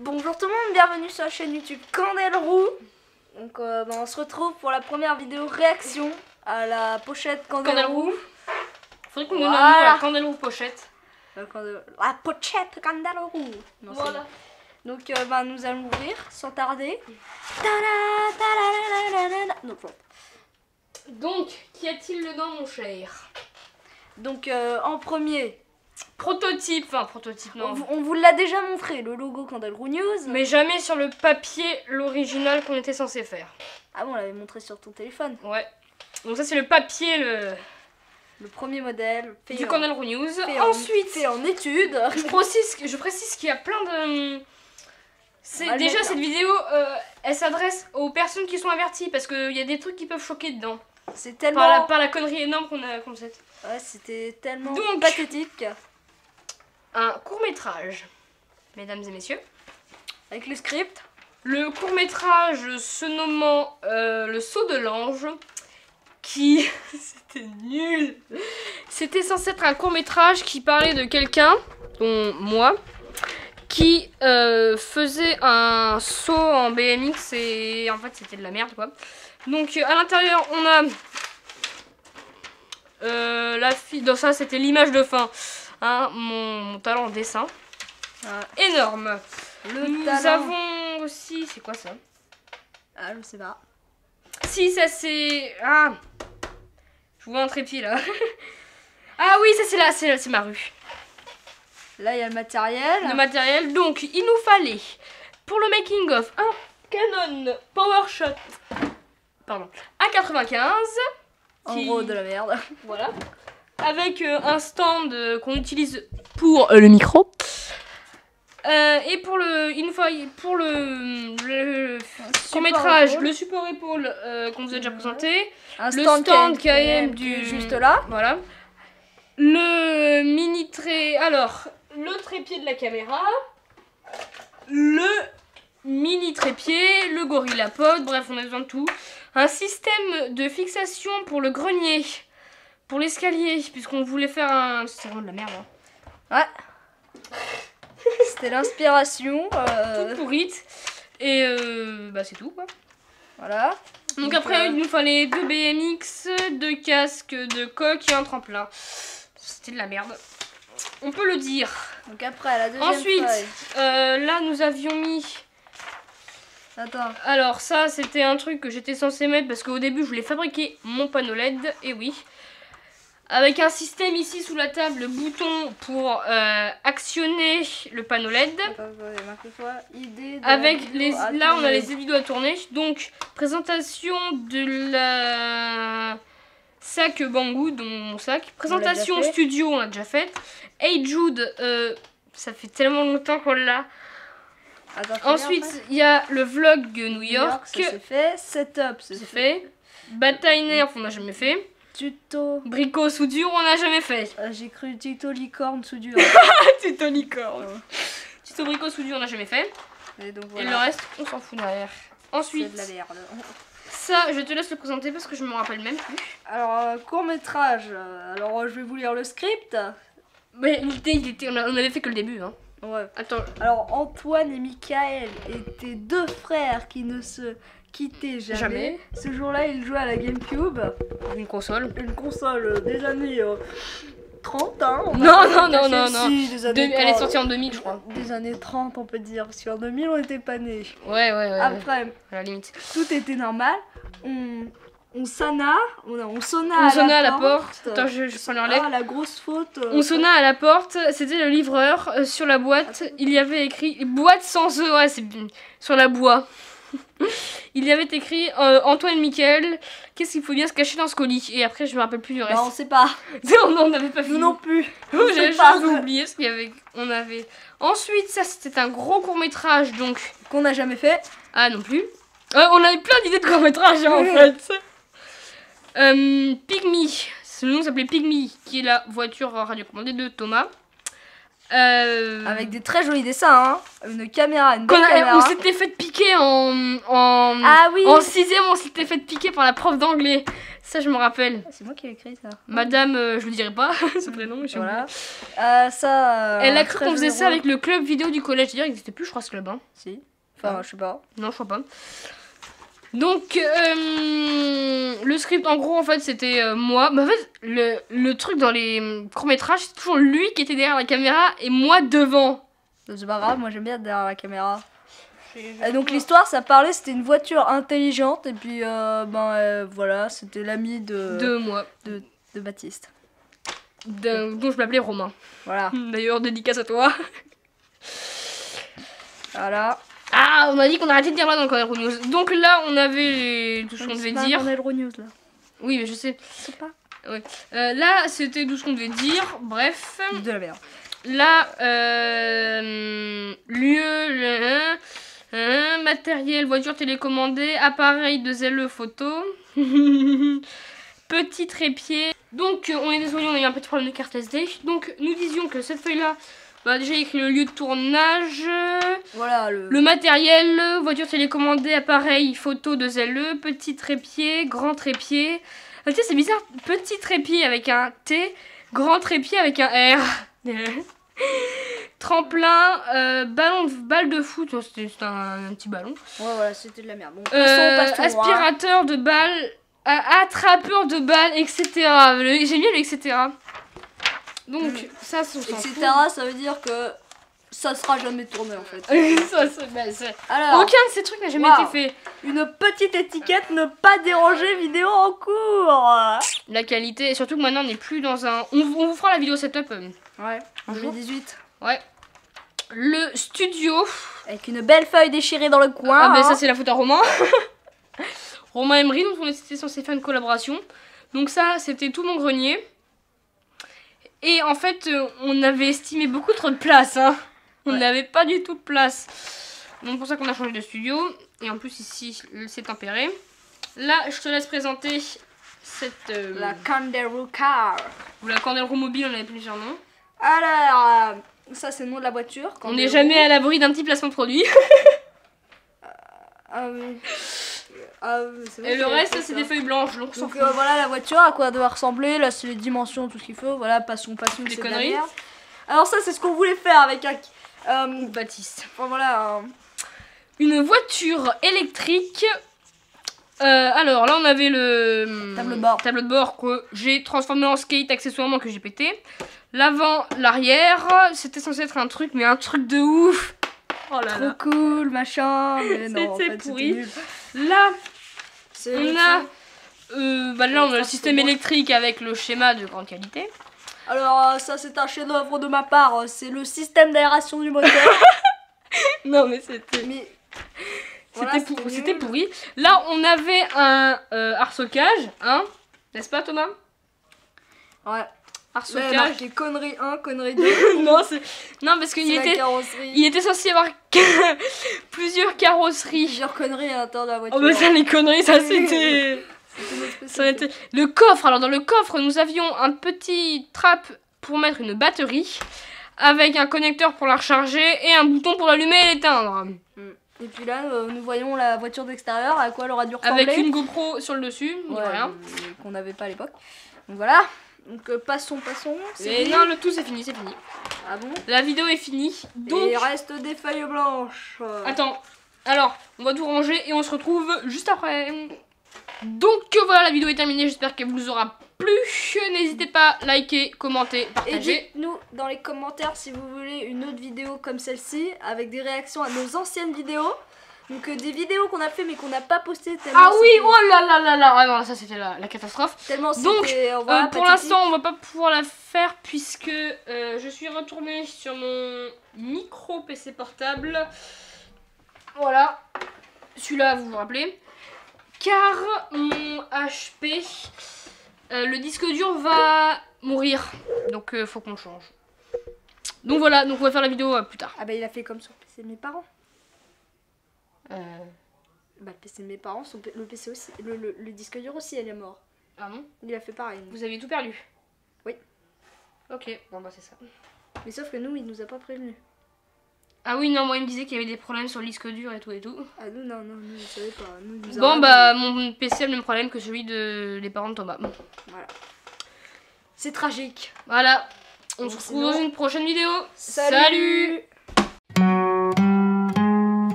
Bonjour tout le monde, bienvenue sur la chaîne YouTube Candel Roux. Donc on se retrouve pour la première vidéo réaction à la pochette Candel Roux. Faudrait qu'on donne un nom à la Candel Roux pochette. La pochette Candel Roux. Non, voilà. Donc nous allons ouvrir sans tarder. Donc, qu'y a-t-il dedans mon cher? Donc en premier... Prototype, enfin prototype non. On vous l'a déjà montré, le logo Candel Roux News. Mais jamais sur le papier, l'original qu'on était censé faire. Ah bon, on l'avait montré sur ton téléphone. Ouais. Donc ça c'est le papier, le premier modèle du Candel Roux News. Ensuite, fait en étude. Je précise qu'il y a plein de... Déjà cette vidéo, elle s'adresse aux personnes qui sont averties parce qu'il y a des trucs qui peuvent choquer dedans. C'est tellement... Par la connerie énorme qu'on a faite. Ouais, c'était tellement Donc, pathétique. Un court-métrage, mesdames et messieurs. Avec le script. Le court-métrage se nommant Le Saut de l'Ange, qui... C'était nul. C'était censé être un court-métrage qui parlait de quelqu'un, dont moi, qui faisait un saut en BMX et en fait c'était de la merde quoi. Donc à l'intérieur on a la fille, dans ça c'était l'image de fin, hein, mon talent en dessin, énorme. Nous avons aussi, c'est quoi ça? Ah je sais pas. Si ça c'est, ah, je vois un trépied là. Ah oui ça c'est là, c'est ma rue. Là il y a le matériel. Le matériel, donc il nous fallait pour le making of un Canon PowerShot, pardon, A95. En gros de la merde. Voilà. Avec un stand qu'on utilise pour le micro. Et pour il nous fallait pour le court-métrage, le support épaule qu'on vous a déjà présenté. Un le stand KM du juste là. Voilà. Le mini trait, alors le trépied de la caméra, le mini trépied, le GorillaPod, bref on a besoin de tout. Un système de fixation pour le grenier, pour l'escalier, puisqu'on voulait faire un... C'est vraiment de la merde hein. Ouais. C'était l'inspiration. Toute pourrite. Et bah c'est tout quoi. Voilà. Donc après il nous fallait 2 BMX, 2 casques, 2 coques et un tremplin. C'était de la merde. On peut le dire. Donc après la deuxième Ensuite, feuille. là nous avions mis... Attends. Alors ça c'était un truc que j'étais censé mettre parce qu'au début je voulais fabriquer mon panneau LED, et oui. Avec un système ici sous la table, le bouton pour actionner le panneau LED. Avec les... Là on a les vidéos à tourner. Donc présentation de la sac Banggood, dans mon sac. Présentation studio on l'a déjà faite. Hey Jude, ça fait tellement longtemps qu'on l'a. Ensuite, il y a le vlog New York. C'est fait. Setup, c'est fait. Bataille nerf, on n'a jamais fait. Tuto. Bricot soudure, on n'a jamais fait. J'ai cru tuto licorne soudure. Tuto licorne. Tuto bricot soudure, on n'a jamais fait. Et, donc, voilà. Et le reste, on s'en fout derrière. Ensuite, de la merde. Ça, je te laisse le présenter parce que je me rappelle même plus. Alors, court-métrage. Alors, je vais vous lire le script. Mais on avait fait que le début, hein. Ouais. Attends. Alors Antoine et Michael étaient deux frères qui ne se quittaient jamais. Ce jour-là, ils jouaient à la GameCube. Une console. Une console des années 30, hein. Non. Si, des années 30. Elle est sortie en 2000, je crois. Des années 30, on peut dire. Parce qu'en 2000, on n'était pas nés. Ouais. Après, à la limite. Tout était normal. On sonna à la porte. Attends, je prends leur lait. Ah, la grosse faute. On sonna à la porte, c'était le livreur. Sur la boîte, il y avait écrit boîte sans œufs. Ouais, c'est bien. Sur la boîte. Il y avait écrit Antoine et Michael, qu'est-ce qu'il faut bien se cacher dans ce colis? Et après, je me rappelle plus du reste. Non, on sait pas. On n'avait pas fini. Nous non plus. J'ai oublié ce qu'il y avait. Ensuite, ça c'était un gros court-métrage donc. Qu'on n'a jamais fait. Ah, non plus. On avait plein d'idées de court-métrage en fait. Pygmy, ce nom s'appelait Pygmy, qui est la voiture radiocommandée de Thomas. Avec des très jolis dessins, hein. Une caméra, une belle caméra. On s'était fait piquer Ah oui. En 6ème, on s'était fait piquer par la prof d'anglais. Ça, je me rappelle. C'est moi qui ai écrit ça. Madame, je vous dirai pas ce prénom. Voilà. Elle a cru qu'on faisait ça avec le club vidéo du collège. D'ailleurs, il n'existait plus, je crois, ce club. Hein. Si. Enfin, je sais pas. Non, je crois pas. Donc, le script, en gros, en fait, c'était moi. Mais en fait, le truc dans les courts-métrages, c'est toujours lui qui était derrière la caméra et moi devant. C'est pas grave, moi j'aime bien être derrière la caméra. Et donc l'histoire, ça parlait, c'était une voiture intelligente et puis voilà, c'était l'ami de Baptiste. Dont je m'appelais Romain. Voilà. D'ailleurs, dédicace à toi. Voilà. Ah, on a dit qu'on arrêtait de dire là dans le Corner News. Donc là, on avait tout ce qu'on devait dire. C'est pas News là. Oui, mais je sais. C'est pas. Ouais. Là, c'était tout ce qu'on devait dire. Bref. De la merde. Là, matériel, voiture télécommandée, appareil de zèle photo, petit trépied. Donc, on est désolé, on a eu un petit problème de carte SD. Donc, nous disions que cette feuille-là, déjà écrit le lieu de tournage, voilà, le matériel, voiture télécommandée, appareil, photo de zèle, petit trépied, grand trépied. Tu sais, c'est bizarre, petit trépied avec un T, grand trépied avec un R. Tremplin, balle de foot, c'était un petit ballon. Ouais, voilà, c'était de la merde. Bon, passons, aspirateur de balles, attrapeur de balles, etc. J'aime bien le etc. Donc, ça, c'est etc. Ça veut dire que ça sera jamais tourné en fait. Alors, aucun de ces trucs n'a jamais été fait. Une petite étiquette, ne pas déranger vidéo en cours. La qualité, et surtout que maintenant on n'est plus dans un... On vous fera la vidéo setup. Ouais, en 2018. Ouais. Le studio. Avec une belle feuille déchirée dans le coin. Ah, ben ça, c'est la faute à Romain. Romain Emery, donc on était censé faire une collaboration. Donc, ça, c'était tout mon grenier. Et en fait, on avait estimé beaucoup trop de place. Hein. On n'avait pas du tout de place. Donc, c'est pour ça qu'on a changé de studio. Et en plus, ici, c'est tempéré. Là, je te laisse présenter cette... la Kangaroo Car. Ou la Kangaroo Mobile, on avait plusieurs noms. Alors, ça c'est le nom de la voiture. On n'est jamais à l'abri d'un petit placement de produit. Oui. Et le reste, c'est des feuilles blanches. Donc voilà la voiture, à quoi elle doit ressembler. Là, c'est les dimensions, tout ce qu'il faut. Voilà, passons, des c'est conneries. Alors ça, c'est ce qu'on voulait faire avec un... Baptiste. Enfin, voilà. Une voiture électrique. Alors là, on avait le tableau de bord que j'ai transformé en skate accessoirement que j'ai pété. L'avant, l'arrière, c'était censé être un truc, mais un truc de ouf. Oh là là. Trop cool, machin. Mais non, c'était pourri. Là, on a, là, on a le système électrique avec le schéma de grande qualité. Alors, ça, c'est un chef-d'œuvre de ma part. C'est le système d'aération du moteur. Non, mais c'était... C'était pourri. Là, on avait un arceau-cage, hein, n'est-ce pas, Thomas? Ouais. Arceau-cage. Ouais, connerie 1, connerie 2. non, parce qu'il était censé y avoir plusieurs carrosseries. Plusieurs conneries à l'intérieur de la voiture. Oh, mais ça, les conneries, ça, c'était... Le coffre. Alors, dans le coffre, nous avions un petit trap pour mettre une batterie, avec un connecteur pour la recharger et un bouton pour l'allumer et l'éteindre. Et puis là, nous voyons la voiture d'extérieur, à quoi elle aura dû ressembler. Avec une GoPro sur le dessus, rien. Qu'on n'avait pas à l'époque. Donc voilà. Donc passons. Et non, le tout c'est fini, Ah bon? La vidéo est finie. Donc... Et il reste des feuilles blanches. Attends, alors, on va tout ranger et on se retrouve juste après. Donc voilà, la vidéo est terminée, j'espère qu'elle vous aura plu. N'hésitez pas à liker, commenter, partager. Et dites-nous dans les commentaires si vous voulez une autre vidéo comme celle-ci, avec des réactions à nos anciennes vidéos. Donc des vidéos qu'on a fait mais qu'on n'a pas postées tellement. Ah oui, oh là là là là. Ah non, ça c'était la catastrophe. Tellement donc voilà, pour l'instant on va pas pouvoir la faire puisque je suis retournée sur mon micro PC portable. Voilà, celui-là vous vous rappelez. Car mon HP, le disque dur va mourir, donc faut qu'on le change. Donc voilà, donc on va faire la vidéo plus tard. Ah bah il a fait comme sur le PC de mes parents. Bah le PC de mes parents, le PC aussi, le disque dur aussi, elle est mort. Ah non? Il a fait pareil. Vous avez tout perdu? Oui. Ok, bon bah c'est ça. Mais sauf que nous, il nous a pas prévenus. Ah oui, non, moi il me disait qu'il y avait des problèmes sur le disque dur et tout et tout. Ah non, nous, il savait pas. Nous, il nous a Bon, bah, mon PC a le même problème que celui des parents de Thomas. Voilà. C'est tragique. Voilà. On se retrouve dans une prochaine vidéo. Salut.